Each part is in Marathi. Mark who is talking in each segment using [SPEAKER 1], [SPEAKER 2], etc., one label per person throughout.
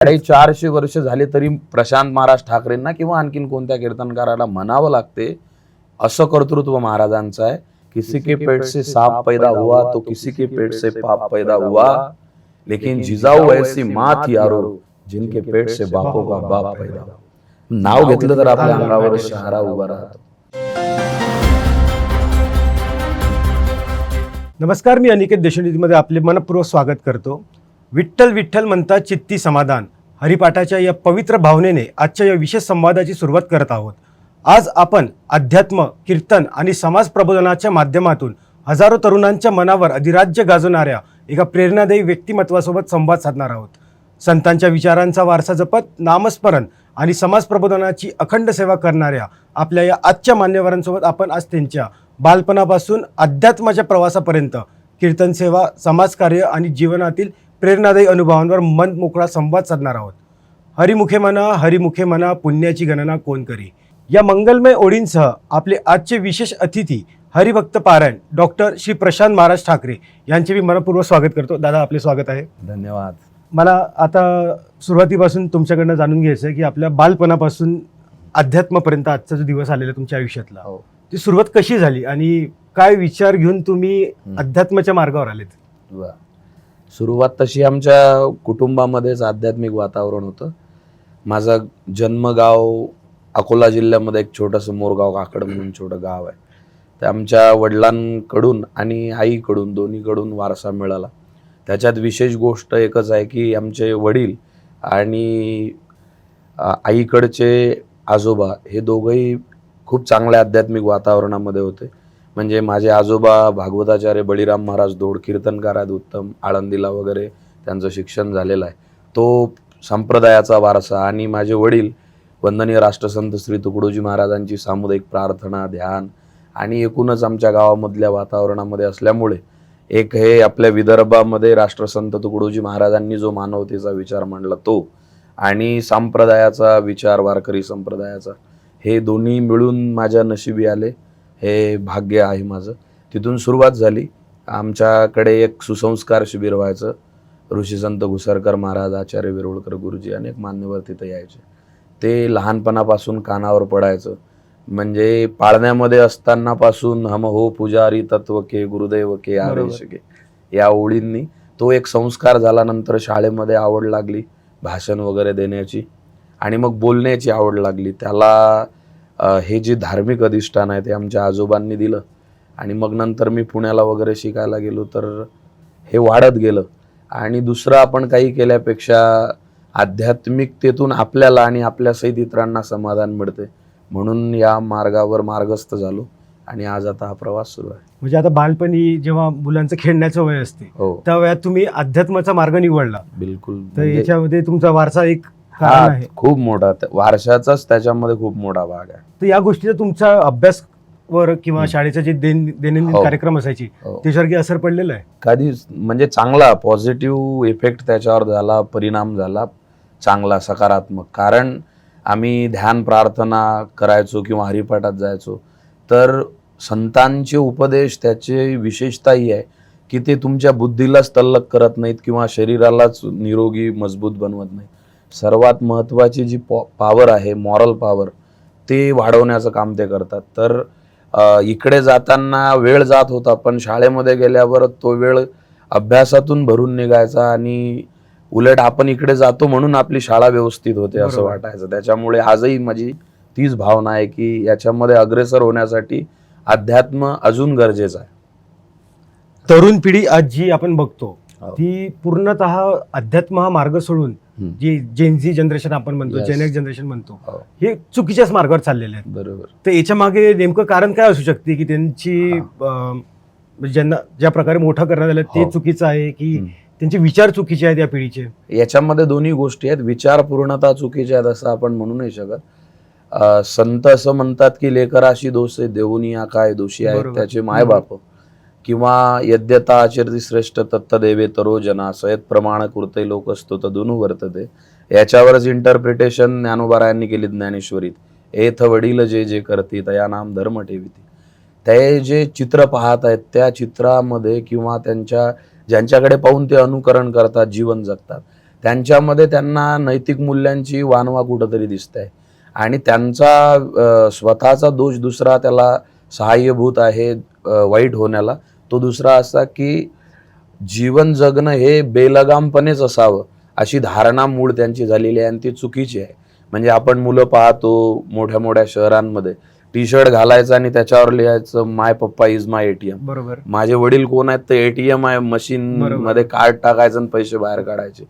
[SPEAKER 1] 450 वर्ष झाले तरी प्रशांत महाराज ठाकरेंना किंवा आणखीन कोणत्या कीर्तनकाराला म्हणावं लागते, असं कर्तृत्व महाराजांचं आहे. किसी के पेट से सांप पैदा हुआ तो किसी के पेट से पाप पैदा हुआ, लेकिन जिजाऊ ऐसी माँ थी यारो जिनके पेट से बापों का बाप पैदा हुआ. नाव घेतलं तर आपल्या अंगावर शहारा उभा राहतो.
[SPEAKER 2] नमस्कार, मी अनिकेत देशनीतीमध्ये आपले मनपूर्वक स्वागत करतो. विठ्ठल विठ्ठल म्हणता चित्ती समाधान हरिपाठाच्या या पवित्र भावनेने आजच्या या विशेष संवादाची सुरुवात करत आहोत. आज आपण अध्यात्म, कीर्तन आणि समाज प्रबोधनाच्या माध्यमातून हजारो तरुणांच्या मनावर अधिराज्य गाजवणाऱ्या एका प्रेरणादायी व्यक्तिमत्वासोबत संवाद साधणार आहोत. संतांच्या विचारांचा वारसा जपत नामस्मरण आणि समाज प्रबोधनाची अखंड सेवा करणाऱ्या आपल्या या आजच्या मान्यवरांसोबत आपण आज त्यांच्या बालपणापासून अध्यात्माच्या प्रवासापर्यंत कीर्तन सेवा, समाजकार्य आणि जीवनातील प्रेरणादायी अनुभवांवर मन मोकळा संवाद साधणार आहोत. हरिमुखे म्हणा पुण्याची गणना कोण करी या मंगलमय ओळींसह आपले आजचे विशेष अतिथी हरिभक्त पारायण डॉक्टर श्री प्रशांत महाराज ठाकरे यांचे मी मनपूर्वक स्वागत करतो. दादा, आपले स्वागत आहे.
[SPEAKER 1] धन्यवाद.
[SPEAKER 2] मला आता सुरुवातीपासून तुमच्याकडनं जाणून घ्यायचं आहे की आपल्या बालपणापासून अध्यात्मापर्यंत आजचा जो दिवस आलेला तुमच्या आयुष्यातला, ती सुरुवात कशी झाली आणि काय विचार घेऊन तुम्ही अध्यात्माच्या मार्गावर आलेत?
[SPEAKER 1] सुरुवात तशी आमच्या कुटुंबामध्येच आध्यात्मिक वातावरण होतं. माझा जन्मगाव अकोला जिल्ह्यामध्ये एक छोटंसं मोरगाव काकड म्हणून छोटं गाव आहे. तर आमच्या वडिलांकडून आणि आईकडून दोन्हीकडून वारसा मिळाला. त्याच्यात विशेष गोष्ट एकच आहे की आमचे वडील आणि आईकडचे आजोबा हे दोघंही खूप चांगल्या आध्यात्मिक वातावरणामध्ये होते. म्हणजे माझे आजोबा भागवताचार्य बळीराम महाराज धोड कीर्तनकार आहेत, उत्तम, आळंदीला वगैरे त्यांचं शिक्षण झालेलं आहे. तो संप्रदायाचा वारसा. आणि माझे वडील वंदनीय राष्ट्रसंत श्री तुकडोजी महाराजांची सामुदायिक प्रार्थना, ध्यान आणि एकूणच आमच्या गावामधल्या वातावरणामध्ये असल्यामुळे एक हे आपल्या विदर्भामध्ये राष्ट्रसंत तुकडोजी महाराजांनी जो मानवतेचा विचार मांडला तो आणि संप्रदायाचा विचार, वारकरी संप्रदायाचा, हे दोन्ही मिळून माझ्या नशिबी आले. हे भाग्य आहे माझं. तिथून सुरुवात झाली. आमच्याकडे एक सुसंस्कार शिबिर व्हायचं. ऋषी संत घुसरकर महाराज, आचार्य विरोळकर गुरुजी अनेक मान्यवर तिथे यायचे. ते लहानपणापासून कानावर पडायचं. म्हणजे पाळण्यामध्ये असतानापासून हम हो पुजारी तत्व के गुरुदेव के आदेश के या ओळींनी तो एक संस्कार झाला. नंतर शाळेमध्ये आवड लागली भाषण वगैरे देण्याची आणि मग बोलण्याची आवड लागली. त्याला हे जे धार्मिक अधिष्ठान आहे ते आमच्या आजोबांनी दिलं. आणि मग नंतर मी पुण्याला वगैरे शिकायला गेलो तर हे वाढत गेलं. आणि दुसरं आपण काही केल्यापेक्षा आध्यात्मिकतेतून आपल्याला आणि आपल्या सहित इतरांना समाधान मिळते म्हणून या मार्गावर मार्गस्थ झालो आणि आज आता हा प्रवास सुरू आहे.
[SPEAKER 2] म्हणजे आता बालपणी जेव्हा मुलांचं खेळण्याचं वय असते त्या वयात तुम्ही अध्यात्माचा मार्ग निवडला.
[SPEAKER 1] बिलकुल.
[SPEAKER 2] तर याच्यामध्ये तुमचा वारसा एक
[SPEAKER 1] खूप मोठा, वारशाचाच त्याच्यामध्ये खूप मोठा भाग आहे.
[SPEAKER 2] तर या गोष्टीचा तुमचा अभ्यास वर किंवा शाळेचे जे दैनंदिन कार्यक्रम असायचे त्याच्यावर असर पडलेला आहे?
[SPEAKER 1] कधी म्हणजे चांगला पॉझिटिव्ह इफेक्ट त्याच्यावर झाला, परिणाम झाला चांगला, सकारात्मक. कारण आम्ही ध्यान प्रार्थना करायचो किंवा हरिपाठात जायचो तर संतांचे उपदेश, त्याचे विशेषता ही आहे की ते तुमच्या बुद्धीलाच तल्लक करत नाहीत किंवा शरीरालाच निरोगी मजबूत बनवत नाहीत. सर्वात महत्त्वाची जी पॉवर आहे, मॉरल पॉवर, ते वाढवण्याचं काम ते करतात. तर इकडे जाताना वेळ जात होता पण शाळेमध्ये गेल्यावर तो वेळ अभ्यासातून भरून निघायचा आणि उलट आपण इकडे जातो म्हणून आपली शाळा व्यवस्थित होते असं वाटायचं. त्याच्यामुळे आजही माझी तीच भावना आहे की याच्यामध्ये अग्रेसर होण्यासाठी अध्यात्म अजून गरजेचं आहे.
[SPEAKER 2] तरुण पिढी आज जी आपण बघतो ती पूर्णतः अध्यात्म हा मार्ग सोडून जी जेनझी जनरेशन आपण म्हणतो, जेनेक्स जनरेशन म्हणतो, हे चुकीच्याच मार्गावर चाललेले आहेत.
[SPEAKER 1] बरोबर.
[SPEAKER 2] तर याच्या मागे नेमकं कारण काय असू शकते की त्यांची ज्यांना ज्या प्रकारे मोठं करण्यात आलं ते चुकीचं आहे की त्यांचे विचार चुकीचे आहेत या पिढीचे?
[SPEAKER 1] याच्यामध्ये दोन्ही गोष्टी आहेत. विचार पूर्णतः चुकीचे आहेत असं आपण म्हणू नाही शकत. संत असं म्हणतात की लेकराशी दोष देऊनी काय दोषी आहेत त्याचे मायबाप, किंवा यद्यता आचरती श्रेष्ठ तत्त देवे तरो जना सयत प्रमाण कुर्ते लोक असतो तदुनु वर्तते. याच्यावरच इंटरप्रिटेशन ज्ञानोबारायांनी केली ज्ञानेश्वरीत. एथ वडील जे जे करती तया नाम धर्म ठेविती. ते जे चित्र पाहत आहेत त्या चित्रामध्ये किंवा त्यांच्या ज्यांच्याकडे पाहून ते अनुकरण करतात, जीवन जगतात, त्यांच्यामध्ये त्यांना नैतिक मूल्यांची वानवा कुठंतरी दिसते आणि त्यांचा स्वतःचा दोष दुसरा त्याला सहाय्यभूत आहे वाईट होण्याला. तो दुसरा असा की जीवन जगणं हे बेलगामपणेच असावं अशी धारणा मूळ त्यांची झालेली आहे आणि ती चुकीची आहे. म्हणजे आपण मुलं पाहतो मोठ्या मोठ्या शहरांमध्ये टी शर्ट घालायचं आणि त्याच्यावर लिहायचं माय पप्पा इज माय एटीएम.
[SPEAKER 2] बरोबर.
[SPEAKER 1] माझे वडील कोण आहेत तर एटीएम आहे, मशीन मध्ये कार्ड टाकायचं आणि पैसे बाहेर काढायचे.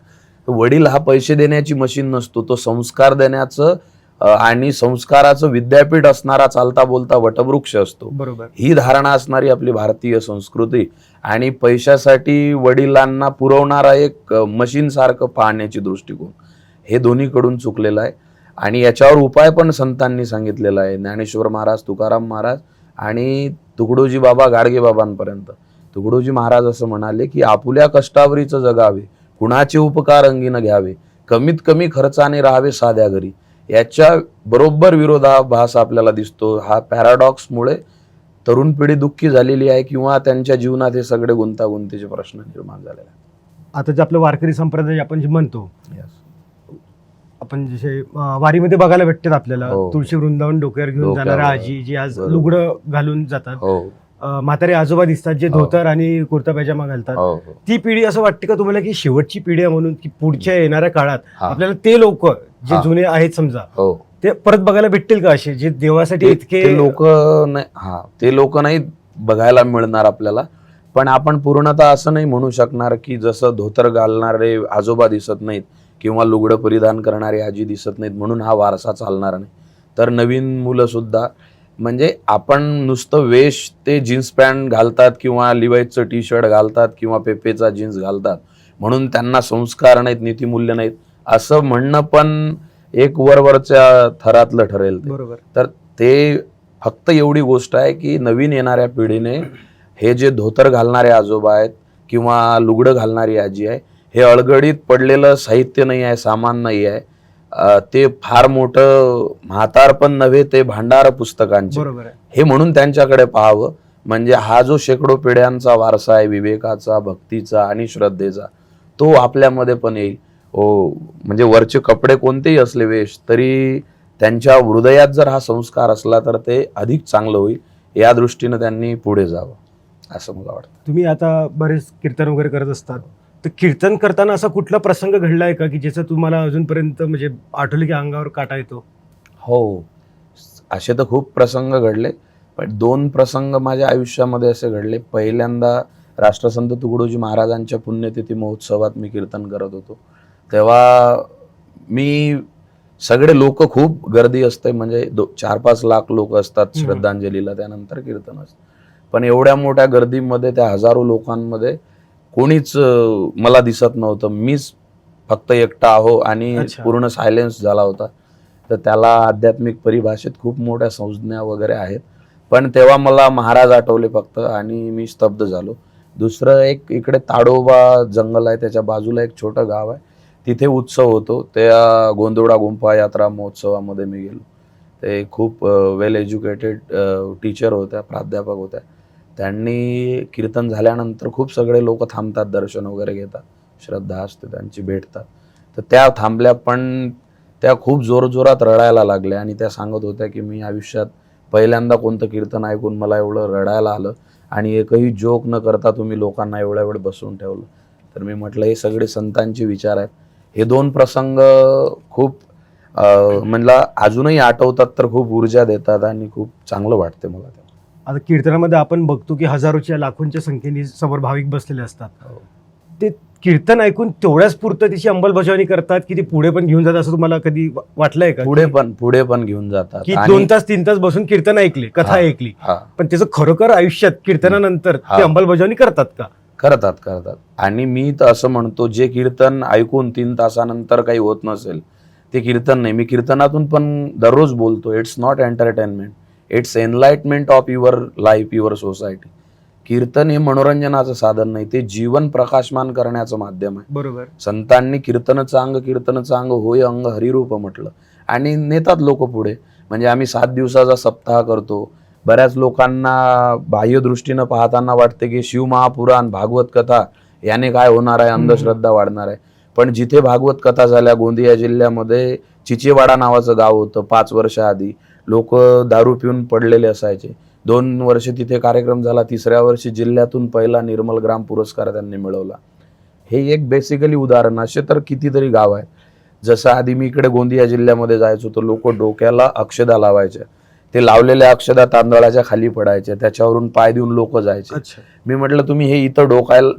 [SPEAKER 1] वडील हा पैसे देण्याची मशीन नसतो, तो संस्कार देण्याचं आणि संस्काराचं विद्यापीठ असणारा चालता बोलता वटवृक्ष असतो.
[SPEAKER 2] बरोबर.
[SPEAKER 1] ही धारणा असणारी आपली भारतीय संस्कृती आणि पैशासाठी वडिलांना पुरवणारा एक मशीन सारखं पाहण्याची दृष्टिकोन हे दोन्हीकडून चुकलेलं आहे. आणि याच्यावर उपाय पण संतांनी सांगितलेला आहे. ज्ञानेश्वर महाराज, तुकाराम महाराज आणि तुकडोजी बाबा, गाडगे बाबांपर्यंत. तुकडोजी महाराज असं म्हणाले की आपुल्या कष्टावरीच जगावे, कुणाचे उपकार अंगीन घ्यावे, कमीत कमी खर्चाने राहावे साध्या घरी. याच्या बरोबर विरोधाभास आपल्याला दिसतो. हा पॅराडॉक्समुळे तरुण पिढी दुःखी झालेली आहे किंवा त्यांच्या जीवनात हे सगळे गुंतागुंतीचे प्रश्न निर्माण झालेले आहेत.
[SPEAKER 2] आता जे आपलं वारकरी संप्रदाय आपण जे म्हणतो, आपण जसे वारीमध्ये बघायला भेटतात आपल्याला, तुळशी वृंदावन डोक्यावर घेऊन जाणाऱ्या आजी जी आज लुगडं घालून जातात, म्हातारे आजोबा दिसतात जे धोतर आणि कुर्ता पैजामा घालतात. ती पिढी असं वाटते का तुम्हाला की शेवटची पिढी आहे म्हणून, की पुढच्या येणाऱ्या काळात आपल्याला ते लोक जे जुने आहेत समजा ते परत बघायला भेटतील का, असे जे देवासाठी इतके
[SPEAKER 1] लोक ते लोक नाही बघायला मिळणार आपल्याला. पण आपण पूर्णतः असं नाही म्हणू शकणार की जसं धोतर घालणारे आजोबा दिसत नाहीत किंवा लुगडं परिधान करणारी आजी दिसत नाहीत म्हणून हा वारसा चालणार नाही. तर नवीन मुलं सुद्धा, म्हणजे आपण नुसतं वेश ते जीन्स पॅन्ट घालतात किंवा लिवायचं टी शर्ट घालतात किंवा पेपेचा जीन्स घालतात म्हणून त्यांना संस्कार नाहीत, नीतिमूल्य नाहीत असं म्हणणं पण एक वरवरच्या थरातलं ठरेल.
[SPEAKER 2] बरोबर.
[SPEAKER 1] तर ते फक्त एवढी गोष्ट आहे की नवीन येणाऱ्या पिढीने हे जे धोतर घालणारे आजोबा आहेत किंवा लुगडं घालणारी आजी आहे हे अळगडीत पडलेलं साहित्य नाही आहे, सामान नाही आहे. ते फार मोठं म्हातार पण नव्हे, ते भांडार पुस्तकांचे हे म्हणून त्यांच्याकडे पाहावं. म्हणजे हा जो शेकडो पिढ्यांचा वारसा आहे विवेकाचा, भक्तीचा आणि श्रद्धेचा, तो आपल्यामध्ये पण येईल. म्हणजे वरचे कपडे कोणतेही असले वेश तरी त्यांच्या हृदयात जर हा संस्कार असला तर ते अधिक चांगलं होईल. या दृष्टीनं त्यांनी पुढे जावं असं मला वाटतं.
[SPEAKER 2] तुम्ही आता बरेच कीर्तन वगैरे करत असतात, तर कीर्तन करताना असा कुठला प्रसंग घडलाय का की ज्याचा तुम्हाला अजूनपर्यंत म्हणजे आठवले की अंगावर काटा येतो?
[SPEAKER 1] हो, असे तर खूप प्रसंग घडले, पण 2 प्रसंग माझ्या आयुष्यामध्ये असे घडले. पहिल्यांदा राष्ट्रसंत तुकडोजी महाराजांच्या पुण्यतिथी महोत्सवात मी कीर्तन करत होतो. तेव्हा मी सगळे लोक, खूप गर्दी असते, म्हणजे 4-5 लाख लोक असतात श्रद्धांजलीला, त्यानंतर कीर्तन असतं. पण एवढ्या मोठ्या गर्दीमध्ये त्या हजारो लोकांमध्ये कोणीच मला दिसत नव्हतं. मीच फक्त एकटा आहो आणि पूर्ण सायलेन्स झाला होता. तर त्याला आध्यात्मिक परिभाषेत खूप मोठ्या संज्ञा वगैरे आहेत. पण तेव्हा मला महाराज आठवले फक्त आणि मी स्तब्ध झालो. दुसरं एक इकडे ताडोबा जंगल आहे, त्याच्या बाजूला एक छोटं गाव आहे, तिथे उत्सव होतो. त्या गोंदवडा गुंफा यात्रा महोत्सवामध्ये मी गेलो. ते खूप वेल एज्युकेटेड टीचर होत्या, प्राध्यापक होत्या. त्यांनी कीर्तन झाल्यानंतर खूप सगळे लोक थांबतात, दर्शन वगैरे घेतात, श्रद्धा असते त्यांची, भेटतात. तर त्या थांबल्या, पण त्या खूप जोरजोरात रडायला लागल्या आणि त्या सांगत होत्या की मी आयुष्यात पहिल्यांदा कोणतं कीर्तन ऐकून मला एवढं रडायला आलं आणि एकही जोक न करता तुम्ही लोकांना एवढ्या वेळ बसवून ठेवलं. तर मी म्हटलं हे सगळे संतांचे विचार आहेत. हे 2 प्रसंग खूप मला अजूनही आठवतात, तर खूप ऊर्जा देतात आणि खूप चांगलं वाटते मला.
[SPEAKER 2] आता कीर्तनामध्ये आपण बघतो की हजारोच्या लाखोंच्या संख्येने समोर भाविक बसलेले असतात. ते कीर्तन ऐकून तेवढ्याच पुरतं त्याची अंमलबजावणी करतात की ते पुढे पण घेऊन जातात, असं तुम्हाला कधी वाटलंय का?
[SPEAKER 1] पुढे पण घेऊन जातात
[SPEAKER 2] की 2 तास 3 तास बसून कीर्तन ऐकले, कथा ऐकली, पण त्याचं खरोखर आयुष्यात कीर्तनानंतर ते अंमलबजावणी करतात का?
[SPEAKER 1] करतात. आणि मी तर असं म्हणतो, जे कीर्तन ऐकून 3 तासानंतर काही होत नसेल ते कीर्तन नाही. मी कीर्तनातून पण दररोज बोलतो, it's not entertainment, it's enlightenment of your life, your society. कीर्तन हे मनोरंजनाचं साधन नाही, ते जीवन प्रकाशमान करण्याचं माध्यम आहे.
[SPEAKER 2] बरोबर.
[SPEAKER 1] संतांनी कीर्तन चांग होय अंग हरिरूप म्हटलं आणि नेतात लोक पुढे. म्हणजे आम्ही 7 दिवसाचा सप्ताह करतो. बऱ्याच लोकांना बाह्य दृष्टीनं पाहताना वाटते की शिवमहापुराण, भागवत कथा याने काय होणार आहे, अंधश्रद्धा वाढणार आहे. पण जिथे भागवत कथा झाल्या, गोंदिया जिल्ह्यामध्ये चिचेवाडा नावाचं गाव होतं, 5 वर्ष आधी लोक दारू पिऊन पडलेले असायचे. 2 वर्ष तिथे कार्यक्रम झाला. 3ऱ्या वर्षी जिल्ह्यातून पहिला निर्मल ग्राम पुरस्कार त्यांनी मिळवला. हे एक बेसिकली उदाहरण. असे तर कितीतरी गाव आहेत. जसं आधी मी इकडे गोंदिया जिल्ह्यामध्ये जायचो तर लोक डोक्याला अक्षदा लावायचे. ते लावलेल्या अक्षदा तांदळाच्या खाली पडायच्या, त्याच्यावरून पाय देऊन लोक जायचे.
[SPEAKER 2] अच्छा.
[SPEAKER 1] मी म्हटलं तुम्ही हे इथं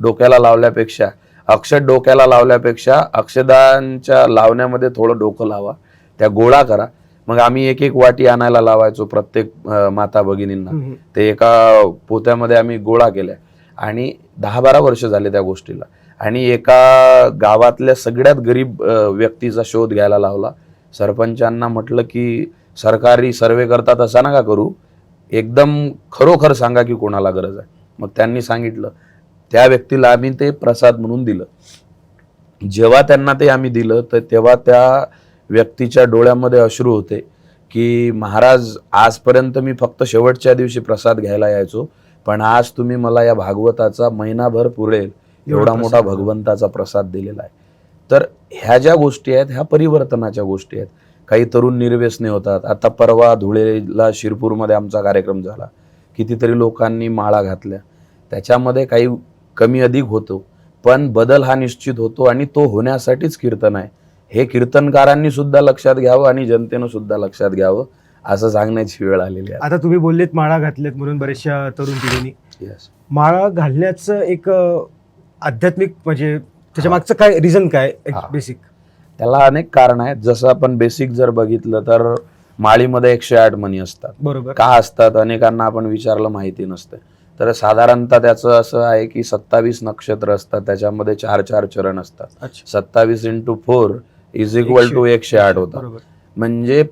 [SPEAKER 1] डोक्याला लावल्यापेक्षा, अक्षद डोक्याला लावल्यापेक्षा अक्षदांच्या लावण्यामध्ये थोडं डोकं लावा, त्या गोळा करा. मग आम्ही एक एक वाटी आणायला लावायचो प्रत्येक माता भगिनींना. ते एका पोत्यामध्ये आम्ही गोळा केल्या आणि 10-12 वर्ष झाले त्या गोष्टीला. आणि एका गावातल्या सगळ्यात गरीब व्यक्तीचा शोध घ्यायला लावला. सरपंचांना म्हटलं की सरकारी सर्वे करतात असा नका करू, एकदम खरोखर सांगा की कोणाला गरज आहे. मग त्यांनी सांगितलं. त्या व्यक्तीला आम्ही ते प्रसाद म्हणून दिलं. जेव्हा त्यांना ते आम्ही दिलं तर तेव्हा त्या व्यक्तीच्या डोळ्यामध्ये अश्रू होते की महाराज, आजपर्यंत मी फक्त शेवटच्या दिवशी प्रसाद घ्यायला यायचो, पण आज तुम्ही मला या भागवताचा महिनाभर पुरेल एवढा मोठा भगवंताचा प्रसाद दिलेला आहे. तर ह्या ज्या गोष्टी आहेत ह्या परिवर्तनाच्या गोष्टी आहेत. काही तरुण निर्व्यसनी होतात. आता परवा धुळेला शिरपूरमध्ये आमचा कार्यक्रम झाला. कितीतरी लोकांनी माळा घातल्या. त्याच्यामध्ये काही कमी अधिक होतो, पण बदल हा निश्चित होतो आणि तो होण्यासाठीच कीर्तन आहे. हे कीर्तनकारांनी सुद्धा लक्षात घ्यावं आणि जनतेनं सुद्धा लक्षात घ्यावं, असं सांगण्याची वेळ आलेली आहे.
[SPEAKER 2] आता तुम्ही बोललेत माळा घातल्यात म्हणून बऱ्याचशा तरुण पिढीने.
[SPEAKER 1] Yes.
[SPEAKER 2] माळा घालण्याचं एक आध्यात्मिक म्हणजे त्याच्या मागचं काय रिझन काय बेसिक?
[SPEAKER 1] त्याला अनेक कारण आहेत. जसं आपण बेसिक जर बघितलं तर माळीमध्ये 108 मणी असतात.
[SPEAKER 2] बरोबर.
[SPEAKER 1] का असतात अनेकांना आपण विचारलं, माहिती नसतं. तर साधारणतः त्याचं असं आहे की 27 नक्षत्र असतात, त्याच्यामध्ये 4-4 चरण असतात. 27 × 4 = 108 होतात. म्हणजे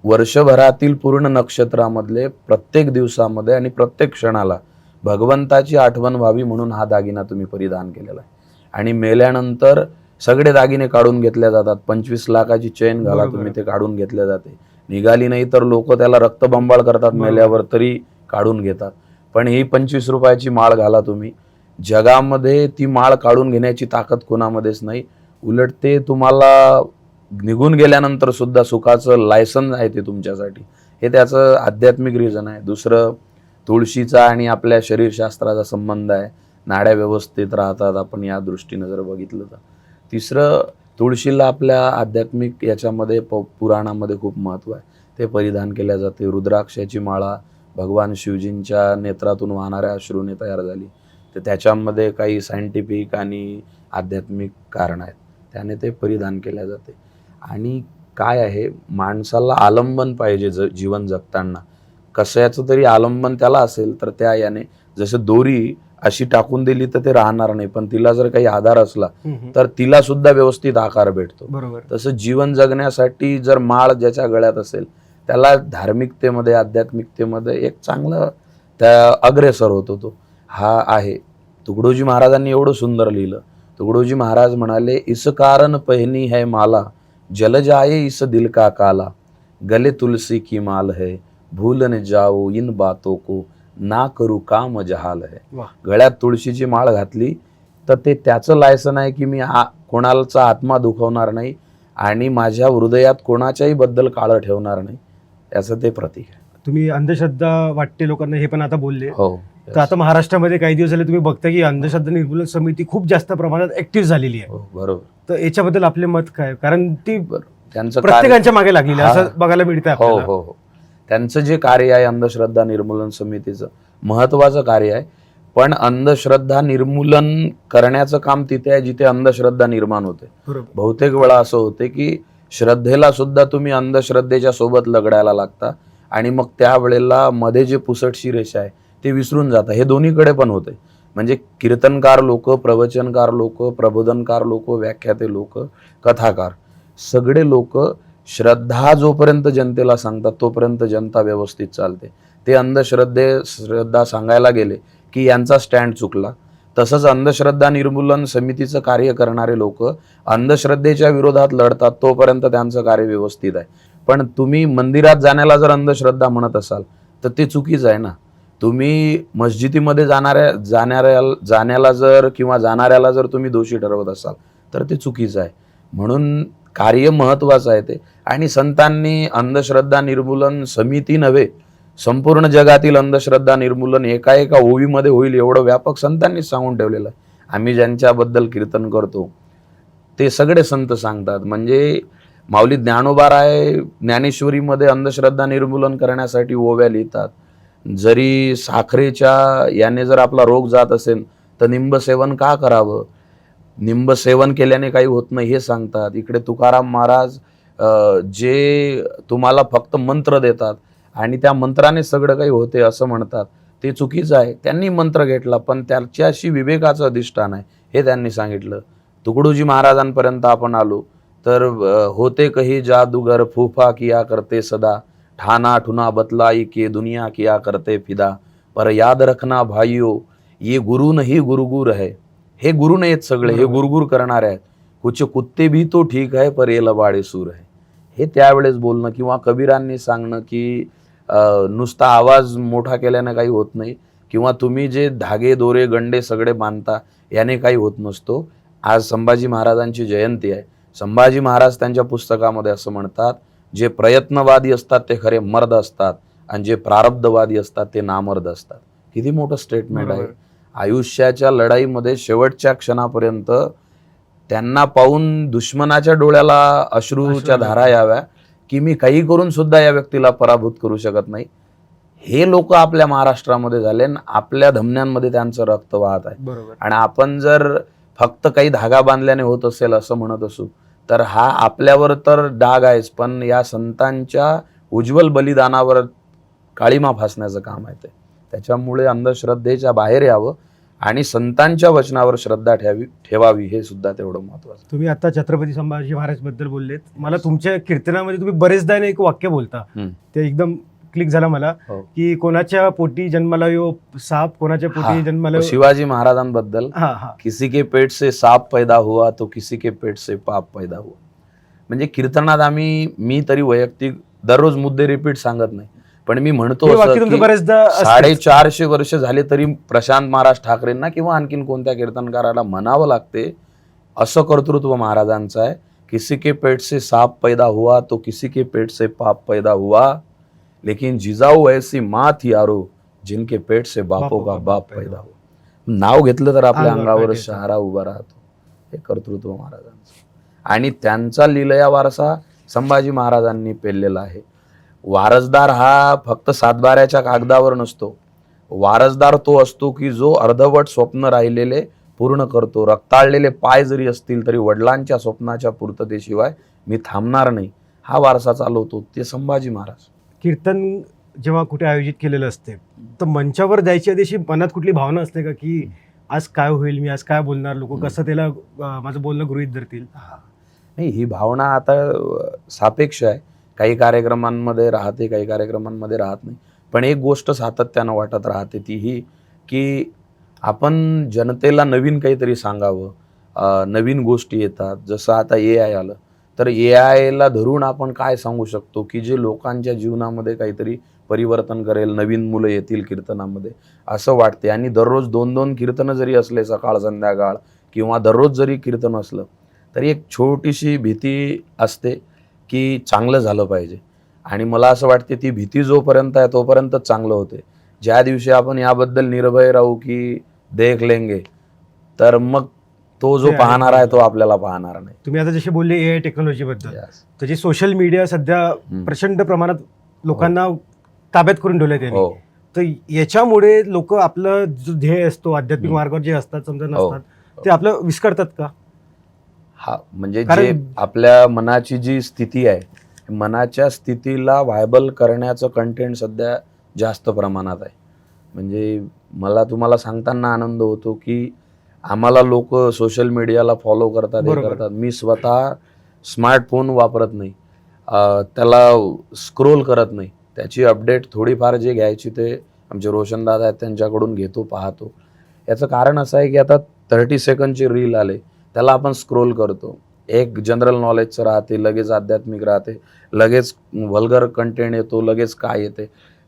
[SPEAKER 1] वर्षभरातील पूर्ण नक्षत्रामधले प्रत्येक दिवसामध्ये आणि प्रत्येक क्षणाला भगवंताची आठवण व्हावी म्हणून हा दागिना तुम्ही परिधान केलेला आहे. आणि मेल्यानंतर सगळे दागिने काढून घेतल्या जातात. 25 लाखाची चेन घाला तुम्ही, ते काढून घेतले जाते. निघाली नाही तर लोक त्याला रक्तबंबाळ करतात, मेल्यावर तरी काढून घेतात. पण ही 25 रुपयाची माळ घाला तुम्ही. जगामध्ये ती माळ काढून घेण्याची ताकद कोणामध्येच नाही. उलट ते तुम्हाला निघून गेल्यानंतर सुद्धा सुखाचं लायसन आहे ते तुमच्यासाठी. हे त्याचं आध्यात्मिक रिझन आहे. दुसरं, तुळशीचा आणि आपल्या शरीरशास्त्राचा संबंध आहे. नाड्या व्यवस्थित राहतात आपण या दृष्टीने जर बघितलं तर. तिसरं, तुळशीला आपल्या आध्यात्मिक याच्यामध्ये पुराणामध्ये खूप महत्त्व आहे. ते परिधान केल्या जाते. रुद्राक्षाची माळा भगवान शिवजींच्या नेत्रातून वाहणाऱ्या अश्रूने तयार झाली. तर त्याच्यामध्ये काही सायंटिफिक आणि आध्यात्मिक कारण आहेत, त्याने ते परिधान केल्या जाते. आणि काय आहे, माणसाला आलंबन पाहिजे जीवन जगताना. कशाचं तरी आलंबन त्याला असेल तर त्या याने, जसं दोरी अशी टाकून दिली तर ते राहणार नाही, पण तिला जर काही आधार असला तर तिला सुद्धा व्यवस्थित आकार भेटतो.
[SPEAKER 2] बरोबर.
[SPEAKER 1] तसं जीवन जगण्यासाठी जर माळ ज्याच्या गळ्यात असेल त्याला धार्मिकतेमध्ये, आध्यात्मिकतेमध्ये एक चांगलं त्या अग्रेसर होतो तो. हा आहे. तुकडोजी महाराजांनी एवढं सुंदर लिहिलं. तुकडोजी महाराज म्हणाले, इस कारण पहनी है माला, जल जाए इस दिल का काला, गले तुलसी की माल है, भूल न जाओ इन बातों को, ना करू काम जहाल है. गळ्यात तुळशीची माळ घातली तर ते त्याचं लायसन आहे की मी कोणाचा आत्मा दुखवणार नाही आणि माझ्या हृदयात कोणाच्याही बद्दल काळं ठेवणार नाही, याचं ते प्रतीक आहे.
[SPEAKER 2] तुम्ही अंधश्रद्धा वाटते लोकांना हे पण आता बोलले.
[SPEAKER 1] हो.
[SPEAKER 2] तर आता महाराष्ट्रामध्ये काही दिवस झाले तुम्ही बघता की अंधश्रद्धा निर्मूलन समिती खूप जास्त प्रमाणात ऍक्टिव्ह झालेली आहे.
[SPEAKER 1] बरोबर.
[SPEAKER 2] तर याच्याबद्दल आपले मत काय? कारण ती
[SPEAKER 1] त्यांचं
[SPEAKER 2] प्रत्येकांच्या मागे लागलेली आहे असं बघायला मिळतं
[SPEAKER 1] हो
[SPEAKER 2] आपल्याला.
[SPEAKER 1] हो हो. त्यांचं जे कार्य आहे अंधश्रद्धा निर्मूलन समितीचं महत्वाचं कार्य आहे. पण अंधश्रद्धा निर्मूलन करण्याचं काम तिथे आहे जिथे अंधश्रद्धा निर्माण होते. बहुतेक वेळा असं होते की श्रद्धेला सुद्धा तुम्ही अंधश्रद्धेच्या सोबत लगडायला लागता आणि मग त्यावेळेला मध्ये जे पुसटशी रेषा आहे ते विसरून जातं. हे दोन्हीकडे पण होते. म्हणजे कीर्तनकार लोक, प्रवचनकार लोक, प्रबोधनकार लोक, व्याख्याते लोक, कथाकार, सगळे लोक श्रद्धा जोपर्यंत जनतेला सांगतात तोपर्यंत जनता व्यवस्थित चालते. ते श्रद्धा सांगायला गेले की यांचा स्टँड चुकला. तसंच अंधश्रद्धा निर्मूलन समितीचं कार्य करणारे लोक अंधश्रद्धेच्या विरोधात लढतात तोपर्यंत त्यांचं कार्य व्यवस्थित आहे. पण तुम्ही मंदिरात जाण्याला जर अंधश्रद्धा म्हणत असाल तर ते चुकीचं आहे ना. तुम्ही मस्जिदीमध्ये जाणाऱ्याला जर किंवा जाणाऱ्याला जर तुम्ही दोषी ठरवत असाल तर ते चुकीचं आहे. म्हणून कार्य महत्त्वाचं आहे ते. आणि संतांनी अंधश्रद्धा निर्मूलन समिती नव्हे, संपूर्ण जगातील अंधश्रद्धा निर्मूलन एका एका ओवीमध्ये होईल एवढं व्यापक संतांनीच सांगून ठेवलेलं आहे. आम्ही ज्यांच्याबद्दल कीर्तन करतो ते सगळे संत सांगतात. म्हणजे माऊली ज्ञानोबाराय ज्ञानेश्वरीमध्ये अंधश्रद्धा निर्मूलन करण्यासाठी ओव्या लिहितात. जरी साखरेच्या याने जर आपला रोग जात असेल तर निंब सेवन का करावं, निंब सेवन केल्याने काही होत नाही हे सांगतात. इकडे तुकाराम महाराज जे तुम्हाला फक्त मंत्र देतात आणि त्या मंत्राने सगळं काही होते असं म्हणतात, ते चुकीचं आहे. त्यांनी मंत्र घेतला पण त्याच्याशी विवेकाचं अधिष्ठान आहे हे त्यांनी सांगितलं. तुकडोजी महाराजांपर्यंत आपण आलो तर होते कही जादूगर फूफा किया करते सदा, ठाना ठुना बतलाई के दुनिया किया करते फिदा, पर याद रखना भाइयों ये गुरु नहीं गुरुगुर है. हे गुरु नाहीत सगळे, हे गुरुगुर करणारे आहेत. कुछ कुत्ते भी तो ठीक है पर ये लबाडे सूर है. हे त्यावेळेस बोलणं किंवा कबीरांनी सांगणं की नुसता आवाज मोठा केल्याने काही होत नाही किंवा तुम्ही जे धागे दोरे गंडे सगळे बांधता याने काही होत नसतो. आज संभाजी महाराजांची जयंती आहे. संभाजी महाराज त्यांच्या पुस्तकामध्ये असं म्हणतात, जे प्रयत्नवादी असतात ते खरे मर्द असतात आणि जे प्रारब्धवादी असतात ते नामर्द असतात. किती मोठं स्टेटमेंट आहे. आयुष्याच्या लढाईमध्ये शेवटच्या क्षणापर्यंत त्यांना पाहून दुश्मनाच्या डोळ्याला अश्रूच्या धारा याव्या की मी काही करून सुद्धा या व्यक्तीला पराभूत करू शकत नाही. हे लोक आपल्या महाराष्ट्रामध्ये झाले आणि आपल्या धमन्यांमध्ये त्यांचं रक्त वाहत आहे. आणि आपण जर फक्त काही धागा बांधल्याने होत असेल असं म्हणत असू तर हा आपल्यावर तर डाग आहेच, पण या संतांच्या उज्ज्वल बलिदानावर काळीमा फासण्याचं काम आहे ते. त्याच्यामुळे अंधश्रद्धेच्या बाहेर यावं आणि संतांच्या वचनावर श्रद्धा ठेवावी हे सुद्धा तेवढं महत्त्वाचं.
[SPEAKER 2] तुम्ही आता छत्रपती संभाजी महाराज बद्दल बोललेत. मला तुमच्या कीर्तनामध्ये तुम्ही बरेचदा एक वाक्य बोलता, ते एकदम क्लिक झाला मला, की कोणाच्या पोटी जन्माला यो साप, कोणाच्या पोटी जन्माला
[SPEAKER 1] शिवाजी महाराजांबद्दल, किसी के पेट से सांप पैदा हुआ तो किसी के पेट से पाप पैदा हुआ. म्हणजे कीर्तनात मी तरी वैयक्तिक दररोज मुद्दे रिपीट सांगत नाही, पण मी म्हणतो 450 वर्ष झाले तरी प्रशांत महाराज ठाकरेंना किंवा आणखीन कोणत्या कीर्तनकाराला म्हणावं लागते असं कर्तृत्व महाराजांचं आहे. किसी के पेट से सांप पैदा हुआ तो किसी के पेट से पाप पैदा हुआ, लेकिन जिजाऊ ऐसी माँ थी यारो जिनके पेट से बापों का बाप पैदा हुआ. नाव घेतलं तर आपल्या अंगावर शहारा उभा राहतो. हे कर्तृत्व महाराजांचं आणि त्यांचा लीलया वारसा संभाजी महाराजांनी पेललेला आहे. वारसदार हा फक्त सातबाऱ्याच्या कागदावर नसतो. वारसदार तो असतो की जो अर्धवट स्वप्न राहिलेले पूर्ण करतो. रक्ताळलेले पाय जरी असतील तरी वडिलांच्या स्वप्नाच्या पूर्ततेशिवाय मी थांबणार नाही हा वारसा चालवतो ते संभाजी महाराज.
[SPEAKER 2] कीर्तन जेव्हा कुठे आयोजित केलेलं असते तर मंचावर जायच्या दिवशी मनात कुठली भावना असते का की आज काय होईल, मी आज काय बोलणार, लोक कसं त्याला माझं बोलणं गृहीत धरतील?
[SPEAKER 1] नाही, ही भावना आता सापेक्ष आहे. काही कार्यक्रमांमध्ये राहते, काही कार्यक्रमांमध्ये राहत नाही. पण एक गोष्ट सातत्यानं वाटत राहते ती ही की आपण जनतेला नवीन काहीतरी सांगावं. नवीन गोष्टी येतात. जसं आता AI आलं तर AIला धरून आपण काय सांगू शकतो की जे लोकांच्या जीवनामध्ये काहीतरी परिवर्तन करेल. नवीन मुलं येतील कीर्तनामध्ये असं वाटते. आणि दररोज 2-2 कीर्तनं जरी असले सकाळ संध्याकाळ किंवा दररोज जरी कीर्तन असलं तरी एक छोटीशी भीती असते की चांगलं झालं पाहिजे. आणि मला असं वाटते ती भीती जोपर्यंत आहे तोपर्यंत चांगलं होते. ज्या दिवशी आपण याबद्दल निर्भय राहू की देख लेंगे तर मग तो जो पाहणार आहे तो आपल्याला पाहणार नाही.
[SPEAKER 2] तुम्ही आता जसे बोलले AI टेक्नॉलॉजी बद्दल, तर जे सोशल मीडिया सध्या प्रचंड प्रमाणात लोकांना ताब्यात करून ठेवलंय त्याने, तर याच्यामुळे लोक आपलं जो ध्येय असतो आध्यात्मिक मार्गावर जे असतात समजा नसतात ते आपलं विस्करतात का?
[SPEAKER 1] हा, म्हणजे जे आपल्या मनाची जी स्थिती आहे मनाच्या स्थितीला व्हायबल करण्याचं कंटेंट सध्या जास्त प्रमाणात आहे. म्हणजे मला तुम्हाला सांगताना आनंद होतो की आम्हाला लोक सोशल मीडियाला फॉलो करतात, हे करतात. मी स्वतः स्मार्टफोन वापरत नाही, त्याला स्क्रोल करत नाही. त्याची अपडेट थोडीफार जे घ्यायची ते आमचे रोशनदादा आहेत त्यांच्याकडून घेतो, पाहतो. याचं कारण असं आहे की आता 30 सेकंडचे रील आले त्याला आपण स्क्रोल करतो. एक जनरल नॉलेजचं राहते, लगेच आध्यात्मिक राहते, लगेच व्हल्गर कंटेंट येतो, लगेच काय येते.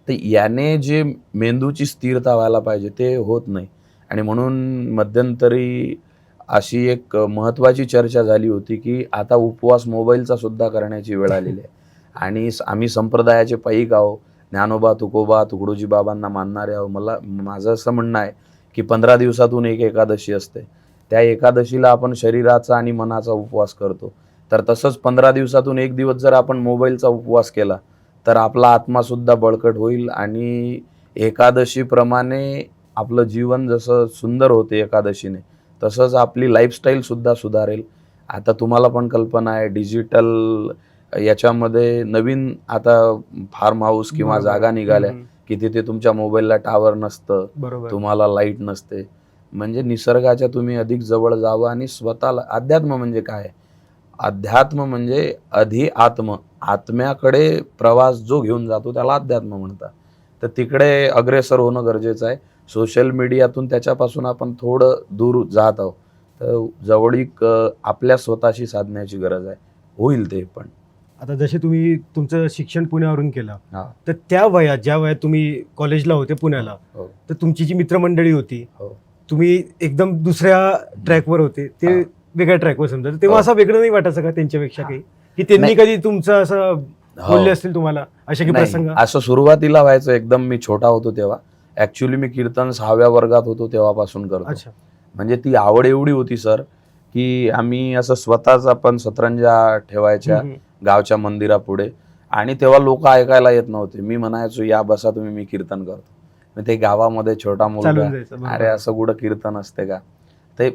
[SPEAKER 1] तर याने जे मेंदूची स्थिरता व्हायला पाहिजे ते होत नाही. आणि म्हणून मध्यंतरी अशी एक महत्त्वाची चर्चा झाली होती की आता उपवास मोबाईलचा सुद्धा करण्याची वेळ आलेली आहे. आणि आम्ही संप्रदायाचे पाईक आहो, ज्ञानोबा तुकोबा तुकडोजी बाबांना मानणारे आहो. माझं असं म्हणणं आहे की 15 दिवसातून एक एकादशी असते. त्या एकादशीला आपण शरीराचा आणि मनाचा उपवास करतो. तर तसंच 15 दिवसातून एक दिवस जर आपण मोबाईलचा उपवास केला तर आपला आत्मासुद्धा बळकट होईल आणि एकादशीप्रमाणे आपलं जीवन जसं सुंदर होते एकादशीने, तसंच आपली लाईफस्टाईलसुद्धा सुधारेल. आता तुम्हाला पण कल्पना आहे डिजिटल याच्यामध्ये नवीन आता फार्म हाऊस किंवा
[SPEAKER 2] बरोबर.
[SPEAKER 1] जागा निघाल्या की तिथे तुमच्या मोबाईलला टावर नसतं,
[SPEAKER 2] बरोबर.
[SPEAKER 1] तुम्हाला लाईट नसते. म्हणजे निसर्गाच्या तुम्ही अधिक जवळ जावं आणि स्वतःला अध्यात्म म्हणजे काय? अध्यात्म म्हणजे आत्म, आत्म्याकडे प्रवास जो घेऊन जातो त्याला अध्यात्म म्हणतात. तर तिकडे अग्रेसर होणं गरजेचं आहे. सोशल मीडियातून त्याच्यापासून आपण थोडं दूर जात आहोत. तर जवळीक आपल्या स्वतःशी साधण्याची गरज आहे. होईल ते पण.
[SPEAKER 2] आता जसे तुम्ही तुमचं शिक्षण पुण्यावरून केलं,
[SPEAKER 1] हां.
[SPEAKER 2] तर त्या वयात ज्या वयात तुम्ही कॉलेजला होते पुण्याला,
[SPEAKER 1] हो.
[SPEAKER 2] तर तुमची जी मित्रमंडळी होती,
[SPEAKER 1] हो.
[SPEAKER 2] तुम्ही एकदम दुसऱ्या ट्रॅकवर होते, ते
[SPEAKER 1] हां.
[SPEAKER 2] वेगळ्या ट्रॅकवर समजा, तर तेव्हा
[SPEAKER 1] हो.
[SPEAKER 2] असं वेगळं नाही वाटायचं का त्यांच्यापेक्षा काही, की त्यांनी
[SPEAKER 1] नाही.
[SPEAKER 2] कधी तुमचं असं बोलले असतील तुम्हाला अशा काही
[SPEAKER 1] नाही,
[SPEAKER 2] प्रसंग?
[SPEAKER 1] असं सुरुवातीला व्हायचं एकदम मी छोटा होतो तेव्हा. ॲक्च्युली मी कीर्तन 6व्या वर्गात होतो तेव्हापासून करतो.
[SPEAKER 2] अच्छा.
[SPEAKER 1] म्हणजे ती आवड एवढी होती सर, की आम्ही असं स्वतःच आपण सतरंजा ठेवायच्या गावच्या मंदिरापुढे आणि तेव्हा लोक ऐकायला येत नव्हते. मी म्हणायचो या बसा तुम्ही, मी कीर्तन करतो. मग ते गावामध्ये छोटा मुलगा,
[SPEAKER 2] चालून जायचं, बरोबर.
[SPEAKER 1] अरे असं कुठं कीर्तन असते का? ते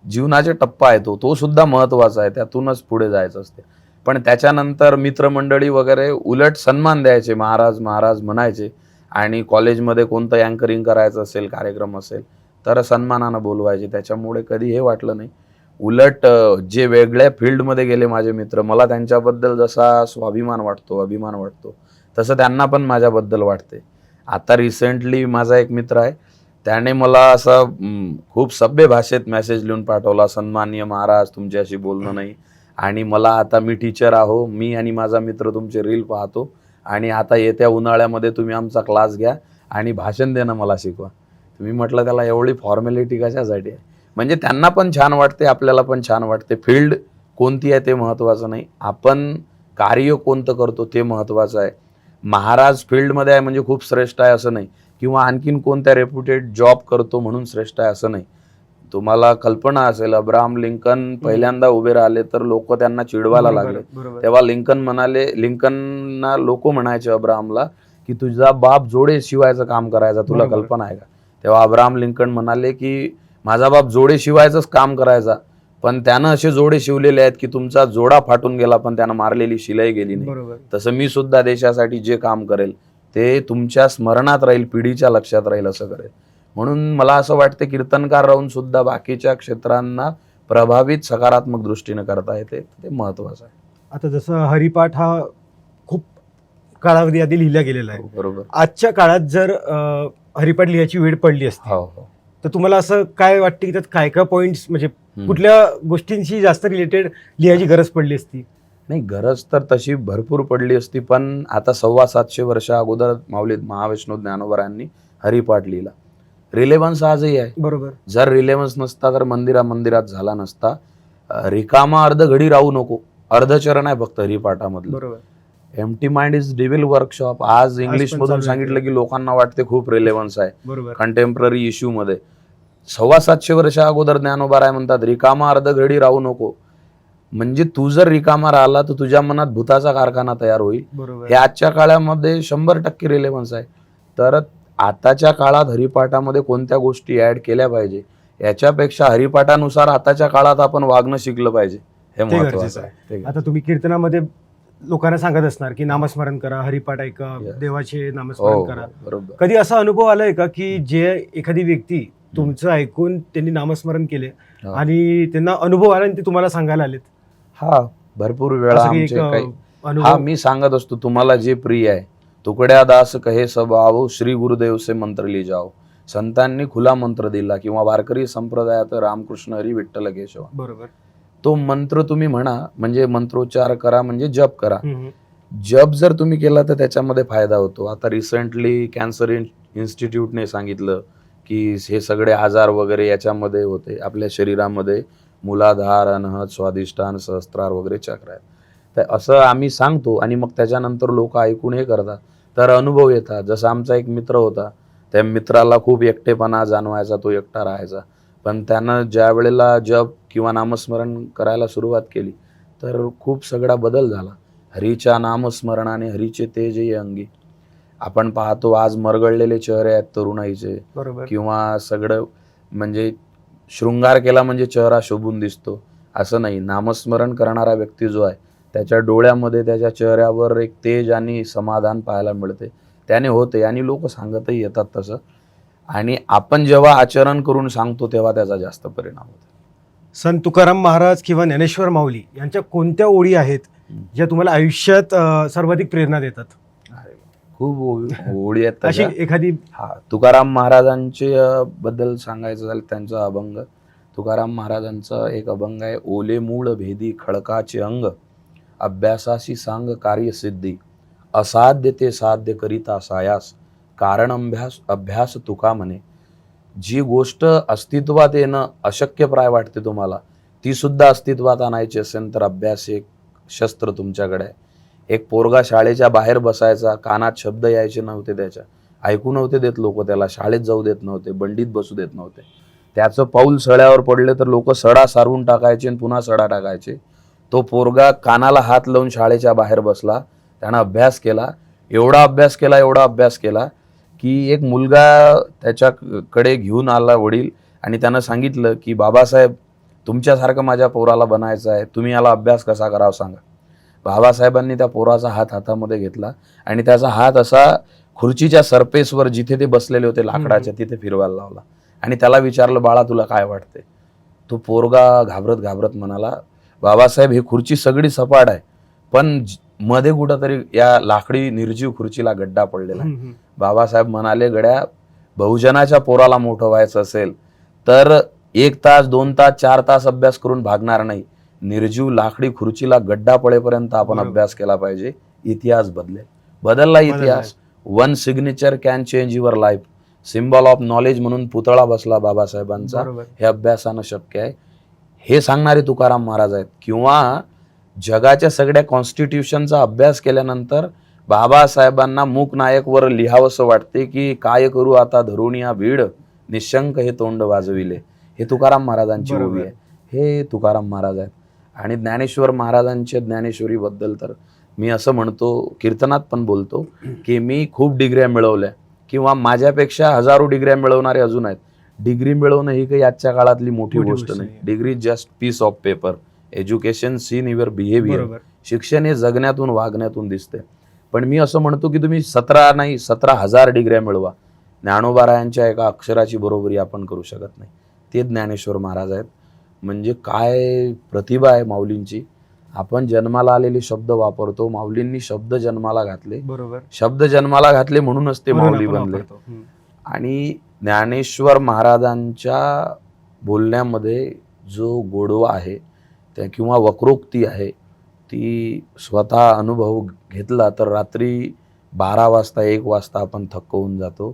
[SPEAKER 1] जीवनाचे टप्पा आहे तो सुद्धा महत्त्वाचा आहे, त्यातूनच पुढे जायचं असते. पण त्याच्यानंतर मित्रमंडळी वगैरे उलट सन्मान द्यायचे, महाराज महाराज म्हणायचे. आणि कॉलेजमध्ये कोणतं अँकरिंग करायचं असेल, कार्यक्रम असेल तर सन्मानानं बोलवायचे. त्याच्यामुळे कधी हे वाटलं नाही. उलट जे वेगळ्या फील्डमध्ये गेले माझे मित्र, मला त्यांच्याबद्दल जसा स्वाभिमान वाटतो, अभिमान वाटतो, तसं त्यांना पण माझ्याबद्दल वाटते. आता रिसेंटली माझा एक मित्र आहे, त्याने मला असा खूप सभ्य भाषेत मेसेज लिहून पाठवला, सन्माननीय महाराज तुमच्याशी बोलणं नाही आणि मला आता मी टीचर आहो, मी आणि माझा मित्र तुमचे रील पाहतो आणि आता येत्या उन्हाळ्यामध्ये तुम्ही आमचा क्लास घ्या आणि भाषण देणं मला शिकवा. तुम्ही म्हटलं त्याला एवढी फॉर्मॅलिटी कशासाठी आहे? म्हणजे त्यांना पण छान वाटते, आपल्याला पण छान वाटते. फील्ड कोणती आहे ते महत्त्वाचं नाही, आपण कार्य कोणतं करतो ते महत्त्वाचं आहे. महाराज फील्डमध्ये आहे म्हणजे खूप श्रेष्ठ आहे असं नाही, किंवा आणखीन कोणत्या रेप्युटेड जॉब करतो म्हणून श्रेष्ठ आहे असं नाही. तुम्हाला कल्पना असेल, अब्राहम लिंकन पहिल्यांदा उभे राहिले तर लोक त्यांना चिडवायला लागले. तेव्हा लिंकनना लोक म्हणायचे अब्राहमला की तुझा बाप जोडे शिवायचं काम करायचा, तुला कल्पना आहे का? तेव्हा अब्राहम लिंकन म्हणाले की माझा बाप जोडे शिवायचंच काम करायचा, पण त्यानं असे जोडे शिवलेले आहेत की तुमचा जोडा फाटून गेला पण त्यानं मारलेली शिलाई गेली नाही. तसं मी सुद्धा देशासाठी जे काम करेल ते तुमच्या स्मरणात राहील, पिढीच्या लक्षात राहील असं करेल. म्हणून मला असं वाटतं कीर्तनकार राहून सुद्धा बाकीच्या क्षेत्रांना प्रभावित सकारात्मक दृष्टीने करता येते, ते महत्त्वाचं आहे.
[SPEAKER 2] आता जसं हरिपाठ हा खूप कालावधी आधी लिहिला गेलेला आहे,
[SPEAKER 1] बरोबर.
[SPEAKER 2] आजच्या काळात जर हरिपाठ लिहायची वेळ पडली असती,
[SPEAKER 1] हो.
[SPEAKER 2] तर तुम्हाला असं काय वाटतं की त्यात काय काय पॉइंट्स, म्हणजे कुठल्या गोष्टींशी जास्त रिलेटेड लिहायची गरज पडली असती?
[SPEAKER 1] नाही, गरज तर तशी भरपूर पडली असती, पण आता 750 वर्ष अगोदर माऊली महाविष्णू ज्ञानोबरायांनी हरिपाठ लिहिला. रिलेव्हन्स आजही आहे.
[SPEAKER 2] बरोबर.
[SPEAKER 1] जर रिलेव्हन्स नसता तर मंदिरात झाला नसता. रिकामा अर्ध घडी राहू नको, अर्धचरण आहे फक्त हरिपाठामधलं.
[SPEAKER 2] बरोबर.
[SPEAKER 1] Empty mind is devil workshop. आज इंग्लिश मधून सांगितलं की लोकांना वाटते खूप रिलेव्हन्स आहे.
[SPEAKER 2] बरोबर.
[SPEAKER 1] कंटेम्पररी इश्यू मध्ये 750 वर्ष अगोदर ज्ञानोबा म्हणतात रिकामा अर्ध घडी राहू नको. म्हणजे तू जर रिकामा राहिला तर तुझ्या मनात भूताचा कारखाना तयार होईल. हे आजच्या काळामध्ये 100% रिलेव्हन्स आहे. तर आताच्या काळात हरिपाठामध्ये कोणत्या गोष्टी ऍड केल्या पाहिजे याच्यापेक्षा हरिपाठानुसार आताच्या काळात आपण वागणं शिकलं पाहिजे, हे महत्त्वाचं आहे.
[SPEAKER 2] आता तुम्ही कीर्तनामध्ये लोकांना सांगत असणार की नामस्मरण करा, हरिपाठ ऐका, देवाचे नामस्मरण करा.
[SPEAKER 1] बरोबर.
[SPEAKER 2] कधी असा अनुभव आलाय का की जे एखादी व्यक्ती तुमचं ऐकून त्यांनी नामस्मरण केले आणि त्यांना अनुभव आला आणि ते तुम्हाला सांगायला आलेत?
[SPEAKER 1] हा, भरपूर वेळा आमचे काही मी सांगत असतो, तुम्हाला जे प्रिय आहे तुकड्या दास कहे स्वभाव, श्री गुरुदेव से मंत्र ली जाओ. संतांनी खुला मंत्र दिला किंवा वारकरी संप्रदायात रामकृष्ण हरी विठ्ठल केशव,
[SPEAKER 2] बरोबर,
[SPEAKER 1] तो मंत्र तुम्ही म्हणा, म्हणजे मंत्रोच्चार करा, म्हणजे जप करा. जप जर तुम्ही केला तर त्याच्यामध्ये फायदा होतो. आता रिसेंटली कॅन्सर इन्स्टिट्यूटने सांगितलं की हे सगळे आजार वगैरे याच्यामध्ये होते. आपल्या शरीरामध्ये मूलाधार, अनहद, स्वादिष्टान, सहस्त्रार वगैरे चक्र आहेत. तर असं आम्ही सांगतो आणि मग त्याच्यानंतर लोक ऐकून हे करतात, तर अनुभव येतात. जसा आमचा एक मित्र होता, त्या मित्राला खूप एकटेपणा जाणवायचा, तो एकटा राहायचा. पण त्यानं ज्या वेळेला जप किंवा नामस्मरण करायला सुरुवात केली तर खूप सगळा बदल झाला. हरीच्या नामस्मरणाने हरीचे तेज ये अंगी. आपण पाहतो आज मरगळलेले चेहरे आहेत तरुणाईचे,
[SPEAKER 2] बरोबर.
[SPEAKER 1] किंवा सगळं म्हणजे शृंगार केला म्हणजे चेहरा शोभून दिसतो असं नाही. नामस्मरण करणारा व्यक्ती जो आहे त्याच्या डोळ्यामध्ये, त्याच्या चेहऱ्यावर एक तेज आणि समाधान पाहायला मिळते. त्याने होते आणि लोक सांगतही येतात तसं. आणि आपण जेव्हा आचरण करून सांगतो तेव्हा त्याचा जास्त परिणाम होतो.
[SPEAKER 2] संत तुकाराम महाराज किंवा ज्ञानेश्वर माऊली यांच्या कोणत्या ओळी आहेत ज्या तुम्हाला आयुष्यात सर्वाधिक प्रेरणा देतात?
[SPEAKER 1] खूप ओळी आहेत
[SPEAKER 2] अशी
[SPEAKER 1] तशा.
[SPEAKER 2] एखादी?
[SPEAKER 1] तुकाराम महाराजांचे बद्दल सांगायचं झालं, त्यांचा अभंग, तुकाराम महाराजांचा एक अभंग आहे. ओले मूळ भेदी खडकाचे अंग, अभ्यासाशी सांग कार्यसिद्धी, असाध्य ते साध्य करिता सायास, कारण अभ्यास तुका म्हणे. जी गोष्ट अस्तित्वात येणं अशक्यप्राय वाटते तुम्हाला, ती सुद्धा अस्तित्वात आणायची असेल तर अभ्यास एक शस्त्र तुमच्याकडे आहे. एक पोरगा शाळेच्या बाहेर बसायचा, कानात शब्द यायचे नव्हते, त्याच्या ऐकू नव्हते देत लोक, त्याला शाळेत जाऊ देत नव्हते, बंडीत बसू देत नव्हते. त्याचं पाऊल सड्यावर पडले तर लोक सडा सारून टाकायचे आणि पुन्हा सडा टाकायचे. तो पोरगा कानाला हात लावून शाळेच्या बाहेर बसला, त्यानं अभ्यास केला, एवढा अभ्यास केला की एक मुलगा त्याच्याकडे घेऊन आला वडील, आणि त्यानं सांगितलं की बाबासाहेब, तुमच्यासारखं माझ्या पोराला बनायचं आहे, तुम्ही याला अभ्यास कसा करावा सांगा. बाबासाहेबांनी त्या पोराचा हात हातामध्ये घेतला आणि त्याचा हात असा खुर्चीच्या सरफेसवर जिथे ते बसलेले होते लाकडाच्या तिथे फिरवायला लावला आणि त्याला विचारलं, बाळा तुला काय वाटते? तो पोरगा घाबरत घाबरत म्हणाला, बाबासाहेब ही खुर्ची सगळी सपाट आहे, पण मध्ये कुठंतरी या लाकडी निर्जीव खुर्चीला गड्डा पडलेला आहे. बाबासाहेब म्हणाले, गड्या, बहुजनाच्या पोराला मोठं व्हायचं असेल तर 1 तास 2 तास 4 तास अभ्यास करून भागणार नाही. निर्जीव लाकडी खुर्चीला गड्डा पडेपर्यंत आपण अभ्यास केला पाहिजे. इतिहास बदलला इतिहास. One signature can change your life. Symbol of knowledge म्हणून पुतळा बसला बाबासाहेबांचा. हे अभ्यासानं शक्य आहे. हे सांगणारे तुकाराम महाराज आहेत. किंवा जगाच्या सगळ्या कॉन्स्टिट्यूशनचा अभ्यास केल्यानंतर बाबासाहेबांना मूकनायकवर लिहावंसं वाटते की काय करू आता धरून या भीड, निशंक हे तोंड वाजविले. हे तुकाराम महाराजांची ओवी आहे. हे तुकाराम महाराज आहेत. आणि ज्ञानेश्वर महाराजांच्या ज्ञानेश्वरीबद्दल तर मी असं म्हणतो, कीर्तनात पण बोलतो की मी खूप डिग्र्या मिळवल्या, किंवा माझ्यापेक्षा हजारो डिग्र्या मिळवणारे अजून आहेत. डिग्री मिळवणं ही काही आजच्या काळातली मोठी गोष्ट नाही. Degree just piece of paper. Education seen your behaviour. शिक्षण हे जगण्यातून, वागण्यातून दिसते. पण मी असं म्हणतो की तुम्ही 17,000 डिग्र्या मिळवा, ज्ञानोबारायांच्या एका अक्षराची बरोबरी आपण करू शकत नाही. ते ज्ञानेश्वर महाराज आहेत. म्हणजे काय प्रतिभा आहे माऊलींची. आपण जन्माला आलेले शब्द वापरतो, माऊलींनी शब्द जन्माला घातले. शब्द जन्माला घातले म्हणूनच ते माऊली बनले. आणि ज्ञानेश्वर महाराजांच्या बोलण्यामध्ये जो गोडवा आहे त्या किंवा वक्रोक्ती आहे ती स्वतः अनुभव घेतला तर रात्री 12 वाजता 1 वाजता आपण थक्क होऊन जातो.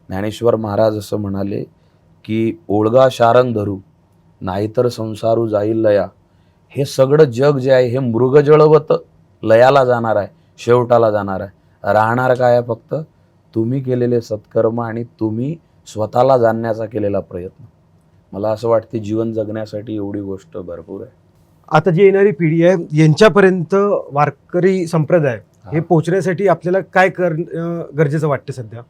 [SPEAKER 1] ज्ञानेश्वर महाराज असं म्हणाले की ओळगा शारंग धरू, नाहीतर संसारू जाईल लया. हे सगळं जग जे आहे हे मृगजळवत लयाला जाणार आहे, शेवटाला जाणार आहे. राहणार काय आहे? फक्त तुम्ही केलेले सत्कर्म आणि तुम्ही स्वतःला जाणण्याचा केलेला प्रयत्न. मला असं वाटते जीवन जगण्यासाठी एवढी गोष्ट भरपूर आहे.
[SPEAKER 2] आता जी येणारी पिढी आहे यांच्यापर्यंत वारकरी संप्रदाय हे पोहोचण्यासाठी आपल्याला काय गरजेचं वाटतं सध्या?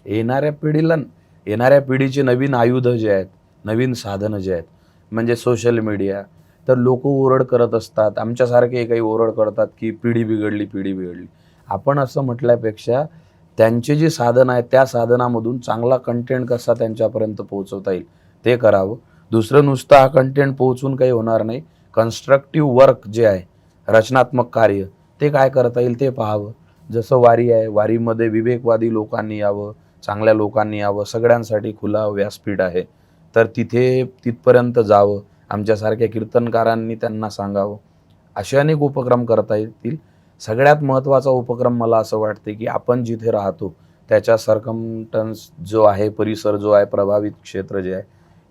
[SPEAKER 1] येणाऱ्या पिढीचे नवीन आयुध जे आहेत, नवीन साधनं जे आहेत, म्हणजे सोशल मीडिया. तर लोक ओरड करत असतात, आमच्यासारखे काही ओरड करतात की पिढी बिघडली. आपण असं म्हटल्यापेक्षा त्यांचे जे साधन आहे त्या साधनामधून चांगला कंटेंट कसा त्यांच्यापर्यंत पोहोचवता येईल ते करावं. दुसरं नुसतं हा कंटेंट पोहोचून काही होणार नाही. कन्स्ट्रक्टिव्ह वर्क जे आहे, रचनात्मक कार्य, ते काय करता येईल ते पाहावं. जसं वारी आहे, वारीमध्ये विवेकवादी लोकांनी यावं, चांगल्या लोकांनी यावं, सगळ्यांसाठी खुला व्यासपीठ आहे. तर तिथपर्यंत जावं, आमच्यासारख्या कीर्तनकारांनी त्यांना सांगावं. असे अनेक उपक्रम करता येतील. सगळ्यात महत्त्वाचा उपक्रम मला असं वाटते की आपण जिथे राहतो त्याच्या सर्कमटन्स जो आहे, परिसर जो आहे, प्रभावित क्षेत्र जे आहे,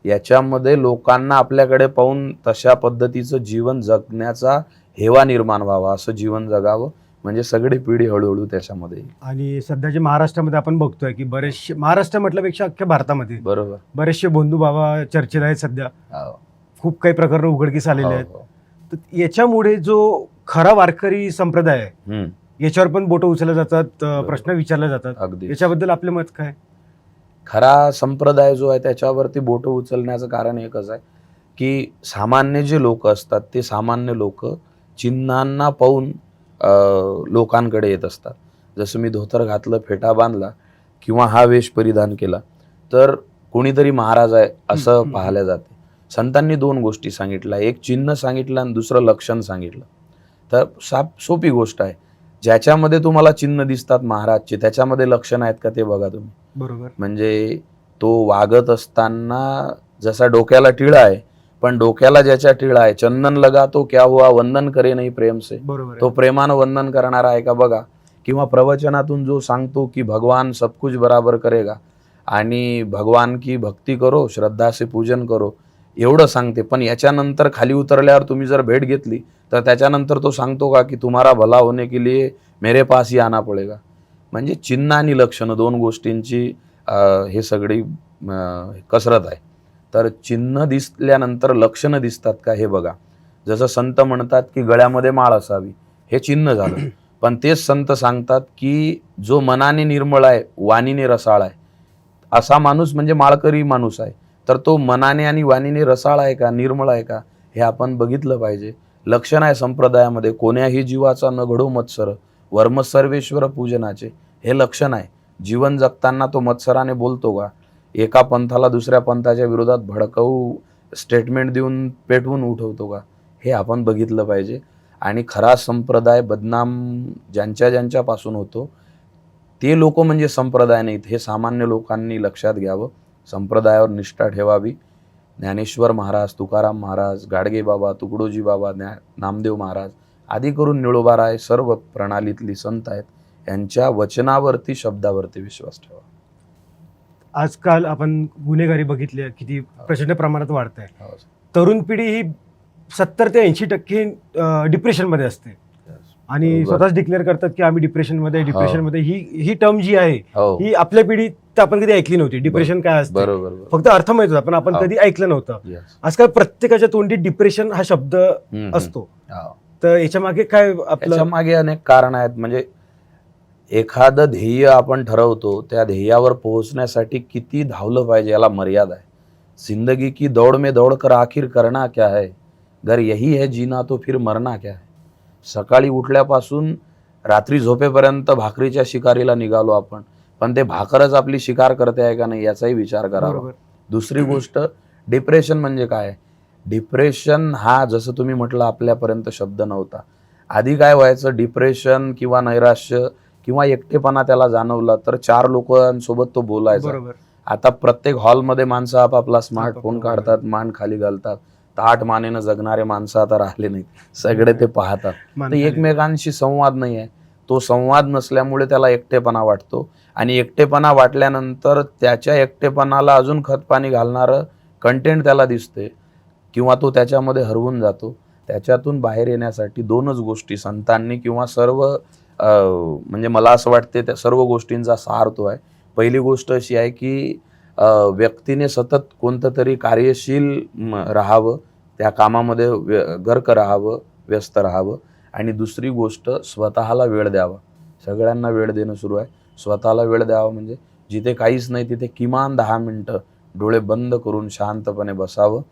[SPEAKER 1] याच्यामध्ये लोकांना आपल्याकडे पाहून तशा पद्धतीचं जीवन जगण्याचा हेवा निर्माण व्हावा, असं जीवन जगावं, म्हणजे सगळी पिढी हळूहळू त्याच्यामध्ये येईल.
[SPEAKER 2] आणि सध्याचे महाराष्ट्रामध्ये आपण बघतोय की बरेचसे, महाराष्ट्र म्हटल्यापेक्षा अख्ख्या भारतामध्ये
[SPEAKER 1] बरोबर.
[SPEAKER 2] बरेचसे बंधू बाबा चर्चेत आहेत सध्या.
[SPEAKER 1] हो.
[SPEAKER 2] खूप काही प्रकरण उघडकीस आलेले आहेत.
[SPEAKER 1] हो.
[SPEAKER 2] तर याच्यामुळे जो खरा वारकरी संप्रदाय आहे
[SPEAKER 1] हम्म.
[SPEAKER 2] याच्यावर पण बोटं उचलल्या जातात, प्रश्न विचारले जातात.
[SPEAKER 1] अगदी.
[SPEAKER 2] याच्याबद्दल आपले मत काय?
[SPEAKER 1] खरा संप्रदाय जो आहे त्याच्यावरती बोटं उचलण्याचं कारण एकच आहे की सामान्य जे लोक असतात ते सामान्य लोक चिन्हांना पाहून लोकांकडे येत असतात. जसं मी धोतर घातलं, फेटा बांधला किंवा हा वेश परिधान केला तर कोणीतरी महाराज आहे असं पाहिलं जाते. संतांनी दोन गोष्टी सांगितल्या, एक चिन्ह सांगितलं आणि दुसरं लक्षण सांगितलं. तर सोपी गोष्ट आहे, ज्याच्यामध्ये तुम्हाला चिन्ह दिसतात महाराजचे त्याच्यामध्ये लक्षण आहेत का ते बघा तुम्ही.
[SPEAKER 2] बरोबर.
[SPEAKER 1] म्हणजे तो वागत असताना जसा डोक्याला टिळा आहे, पण डोक्याला ज्याच्या टिळा आहे, चंदन लगा तो क्या हुआ वंदन करे नाही प्रेम से,
[SPEAKER 2] बरोबर.
[SPEAKER 1] तो प्रेमानं वंदन करणारा आहे का बघा. किंवा प्रवचनातून जो सांगतो की भगवान सब कुछ बराबर करेगा आणि भगवान की भक्ती करो, श्रद्धा से पूजन करो, एवढं सांगते. पण याच्यानंतर खाली उतरल्यावर तुम्ही जर भेट घेतली तर त्याच्यानंतर तो सांगतो का की तुम्हारा भला होने के लिए मेरे पास ही आना पडेगा. म्हणजे चिन्ह आणि लक्षणं दोन गोष्टींची हे सगळी कसरत आहे. तर चिन्ह दिसल्यानंतर लक्षणं दिसतात का हे बघा. जसं संत म्हणतात की गळ्यामध्ये माळ असावी, हे चिन्ह झालं. पण तेच संत सांगतात की जो मनाने निर्मळ आहे, वाणीने रसाळ आहे, असा माणूस म्हणजे माळकरी माणूस आहे. तर तो मनाने आणि वाणीने रसाळ आहे का, निर्मळ आहे का, हे आपण बघितलं पाहिजे. लक्षण आहे संप्रदायामध्ये, कोण्याही जीवाचा न घडो मत्सर, वर्म सर्वेश्वर पूजनाचे, हे लक्षण आहे. जीवन जगताना तो मत्सराने बोलतो का, एका पंथाला दुसऱ्या पंथाच्या विरोधात भडकवू स्टेटमेंट देऊन पेटवून उठवतो का, हे आपण बघितलं पाहिजे. आणि खरा संप्रदाय बदनाम ज्यांच्यापासून होतो ते लोक म्हणजे संप्रदाय नाहीत, हे सामान्य लोकांनी लक्षात घ्यावं. संप्रदायावर निष्ठा ठेवावी. ज्ञानेश्वर महाराज, तुकाराम महाराज, गाडगे बाबा, तुकडोजी बाबा, नामदेव महाराज आदी करून निळोबाराय सर्व प्रणालीतली संत आहेत, यांच्या वचनावरती, शब्दावरती विश्वास ठेवा.
[SPEAKER 2] आजकाल आपण गुन्हेगारी बघितली किती प्रचंड प्रमाणात वाढत आहे. तरुण पिढी ही 70 ते 80% डिप्रेशनमध्ये असते आणि स्वतःच डिक्लेअर करतात की आम्ही डिप्रेशनमध्ये ही टर्म जी आहे ही आपल्या पिढीत आपण कधी ऐकली नव्हती. डिप्रेशन काय असतं
[SPEAKER 1] बरोबर,
[SPEAKER 2] फक्त अर्थ माहित होता पण आपण कधी ऐकलं नव्हतं. आजकाल प्रत्येकाच्या तोंडी डिप्रेशन हा शब्द असतो. तर याच्या मागे काय, आपल्या
[SPEAKER 1] मागे अनेक कारण आहेत. म्हणजे एखादं ध्येय आपण ठरवतो, त्या ध्येयावर पोहोचण्यासाठी किती धावलं पाहिजे याला मर्यादा आहे. जिंदगी की दौड़ में दौड़ कर आखिर करना क्या है, अगर यही है जीना तो फिर मरना क्या है. सकाळी उठल्यापासून रात्री झोपेपर्यंत भाकरीच्या शिकारीला निघालो आपण, पण ते भाकरच आपली शिकार करते आहे का नाही याचाही विचार करावा. दुसरी गोष्ट, डिप्रेशन म्हणजे काय. डिप्रेशन हा जसं तुम्ही म्हटलं आपल्यापर्यंत शब्द नव्हता. आधी काय व्हायचं, डिप्रेशन किंवा नैराश्य किंवा एकटेपणा त्याला जाणवला तर 4 लोकांसोबत तो बोलायचा. आता प्रत्येक हॉलमध्ये माणसं आपापला स्मार्टफोन काढतात, मान खाली घालतात. ताठ मानेनं जगणारे माणसं आता राहिले नाहीत, सगळे ते पाहतात. तर एकमेकांशी संवाद नाही आहे. तो संवाद नसल्यामुळे त्याला एकटेपणा वाटतो आणि एकटेपणा वाटल्यानंतर त्याच्या एकटेपणाला अजून खतपाणी घालणारं कंटेंट त्याला दिसते किंवा तो त्याच्यामध्ये हरवून जातो. त्याच्यातून बाहेर येण्यासाठी दोनच गोष्टी संतांनी किंवा सर्व म्हणजे मला असं वाटते त्या सर्व गोष्टींचा सार तो आहे. पहिली गोष्ट अशी आहे की व्यक्तीने सतत कोणतं तरी कार्यशील राहावं, त्या कामामध्ये गर्क राहावं, व्यस्त राहावं. आणि दुसरी गोष्ट, स्वतःला वेळ द्यावा. सगळ्यांना वेळ देणं सुरू आहे. स्वतःला वेळ द्यावा म्हणजे जिथे काहीच नाही तिथे किमान 10 मिनटं डोळे बंद करून शांतपणे बसावं.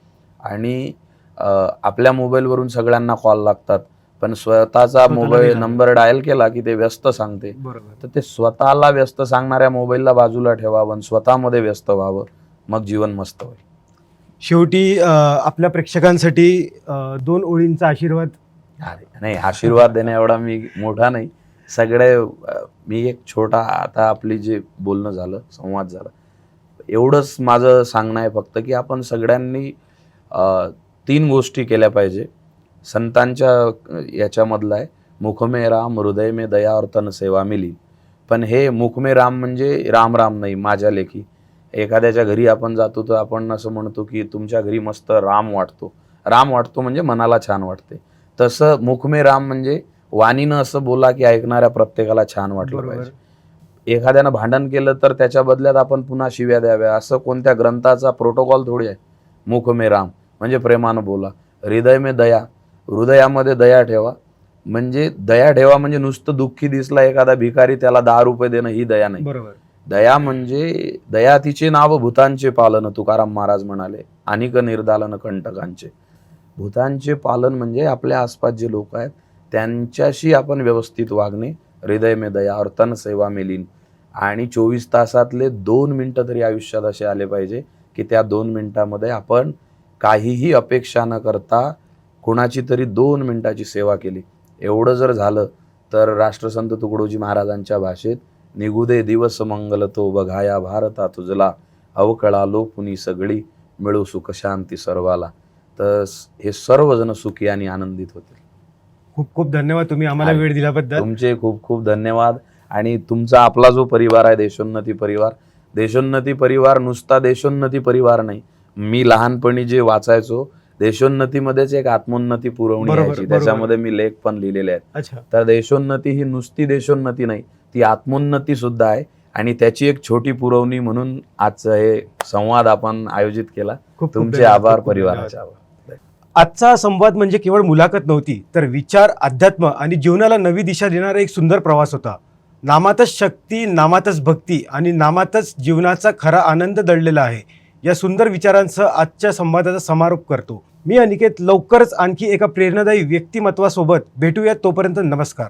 [SPEAKER 1] आणि आपल्या मोबाईलवरून सगळ्यांना कॉल लागतात, पण स्वतःचा मोबाईल नंबर डायल केला की ते व्यस्त सांगते. तर ते स्वतःला व्यस्त सांगणाऱ्या मोबाईलला बाजूला ठेवावं, स्वतःमध्ये व्यस्त व्हावं, मग जीवन मस्त होईल.
[SPEAKER 2] शेवटी आपल्या प्रेक्षकांसाठी 2 ओळींचा आशीर्वाद.
[SPEAKER 1] नाही, आशीर्वाद देण्या एवढा मी मोठा नाही. सगळे मी एक छोटा, आता आपली जे बोलणं झालं, संवाद झाला, एवढंच माझं सांगणं आहे फक्त की आपण सगळ्यांनी 3 गोष्टी केल्या पाहिजे. संतांच्या याच्यामधला आहे, मुख में राम हृदय में दया और तन सेवा मिली. पण हे मुखमे राम म्हणजे राम राम नाही, माझ्या लेखी. एखाद्याच्या घरी आपण जातो तर आपण असं म्हणतो की तुमच्या घरी मस्त राम वाटतो. राम वाटतो म्हणजे मनाला छान वाटते. तसं मुखमे राम म्हणजे वाणीनं असं बोला की ऐकणाऱ्या प्रत्येकाला छान वाटलं
[SPEAKER 2] बरोबर.
[SPEAKER 1] पाहिजे. एखाद्यानं भांडण केलं तर त्याच्या बदल्यात आपण पुन्हा शिव्या द्याव्या असं कोणत्या ग्रंथाचा प्रोटोकॉल थोडी आहे. मुखमे राम म्हणजे प्रेमानं बोला. हृदय में दया, हृदयामध्ये दया ठेवा. म्हणजे दया ठेवा म्हणजे नुसतं दुःखी दिसला एखादा भिकारी त्याला 10 रुपये देणं ही दया नाही.
[SPEAKER 2] बरोबर.
[SPEAKER 1] दया म्हणजे दया तिचे नाव भूतांचे पालन, तुकाराम महाराज म्हणाले. अनिक निर्दालन कंटकांचे. भूतांचे पालन म्हणजे आपल्या आसपास जे लोक आहेत त्यांच्याशी आपण व्यवस्थित वागणे. हृदय में दया और तन सेवा में लीन. आणि 24 तासातले 2 मिनिटं तरी आयुष्यात असे आले पाहिजे की त्या 2 मिनिटामध्ये आपण काहीही अपेक्षा न करता कुणाची तरी 2 मिनिटाची सेवा केली. एवढं जर झालं तर राष्ट्रसंत तुकडोजी महाराजांच्या भाषेत निघू दे दिवस मंगल तो बघाया भारता तुझला, अवकळा लोपुनी सगळी मिळू सुख शांती सर्वाला. तर हे सर्वजण सुखी आणि आनंदित होतील.
[SPEAKER 2] खूप खूप धन्यवाद तुम्ही आम्हाला
[SPEAKER 1] आहे.
[SPEAKER 2] वेळ दिल्याबद्दल.
[SPEAKER 1] तुमचे खूप खूप धन्यवाद. आणि तुमचा आपला जो परिवार आहे देशोन्नती परिवार, देशोन्नती परिवार नुसता देशोन्नती परिवार नाही. मी लहानपणी जे वाचायचो देशोन्नतीमध्येच एक आत्मोन्नती पुरवणी
[SPEAKER 2] बरोबर,
[SPEAKER 1] यायची.
[SPEAKER 2] बरोबर.
[SPEAKER 1] त्याच्यामध्ये मी लेख पण लिहिलेले आहेत.
[SPEAKER 2] अच्छा.
[SPEAKER 1] तर देशोन्नती ही नुसती देशोन्नती नाही, ती आत्मोन्नती सुद्धा आहे. आणि त्याची एक छोटी पुरवणी म्हणून आजचं हे संवाद आपण आयोजित केला.
[SPEAKER 2] खूप खूप
[SPEAKER 1] तुमचे
[SPEAKER 2] धन्यवाद,
[SPEAKER 1] आभार,
[SPEAKER 2] खूप खूप
[SPEAKER 1] परिवाराचे
[SPEAKER 2] धन्यवाद.
[SPEAKER 1] आभार.
[SPEAKER 2] आजचा हा संवाद म्हणजे केवळ मुलाखत नव्हती, तर विचार, अध्यात्म आणि जीवनाला नवी दिशा देणारा एक सुंदर प्रवास होता. नामातच शक्ती, नामातच भक्ती आणि नामातच जीवनाचा खरा आनंद दडलेला आहे. या सुंदर विचारांसह आजच्या संवादाचा समारोप करतो. मी अनिकेत. लवकरच आणखी एका प्रेरणादायी व्यक्तिमत्वासोबत भेटूया. तोपर्यंत नमस्कार.